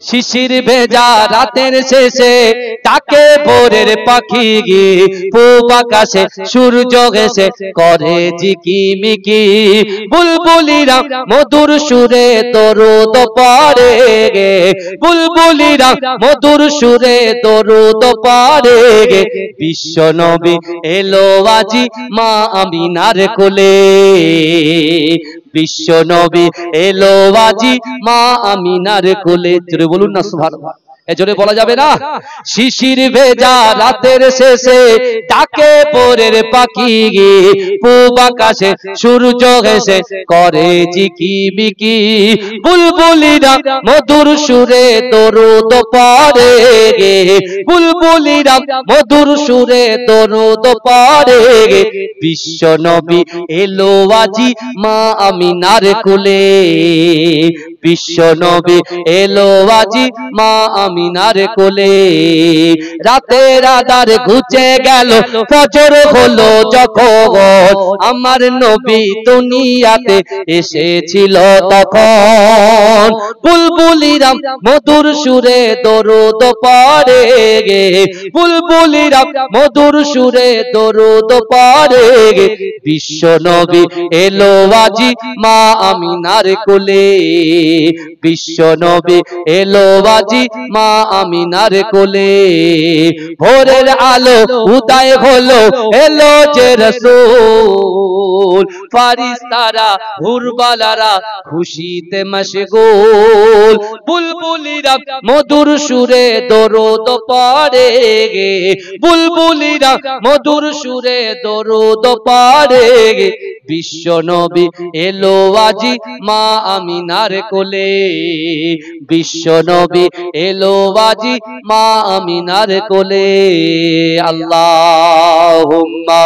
শিশির ভেজা রাতের শেষে তাকে ভোরের পাখি গিয়ে পূব আকাশে সূর্য ঘেঁষে করে ঝিকিমিকি বুলবুলিরা মধুর সুরে দরুদ পড়ে গে বুলবুলিরা মধুর সুরে দরুদ পড়ে গে বিশ্ব নবী এলো আজি মা আমিনার কোলে বিশ্ব নবী এলো আজি মা আমিনার কোলে জোরে বলুন না সুবহানাল্লাহ এজন্য বলা যাবে না শিশির ভেজা রাতের শেষে ডাকে ভোরের পাখি গিয়ে পূব আকাশে সূর্য ঘেঁষে করে ঝিকিমিকি বুলবুলিরা মধুর সুরে দরুদ পড়ে গে বুলবুলিরা মধুর সুরে দরুদ পড়ে গে বিশ্ব নবী এলো আজি মা আমিনার কোলে বিশ্ব নবী এলো আজি মা আমিনার কোলে রাতের আধার ঘুচে গেল ফজর হলো যখন আমার নবী দুনিয়াতে এসেছিল তখন বুলবুলিরা মধুর সুরে দরুদ পড়ে গে বুলবুলিরা মধুর সুরে দরুদ পড়ে গে বিশ্ব নবী এলো আজি মা আমিনার কোলে বিশ্ব নবী এলো আজি মা আমিনার কোলে ভোরের আলো উদয় হলো এলো যে রাসূল ফারিস্তারা হুরবালারা খুশিতে মশগুল বুলবুলিরা মধুর সুরে দরুদ পড়ে গে বুলবুলিরা মধুর সুরে দরুদ পড়ে গে বিশ্ব নবী এলো আজি মা আমিনার কোলে বিশ্ব নবী এলো আজি মা আমিনার কোলে আল্লাহুম্মা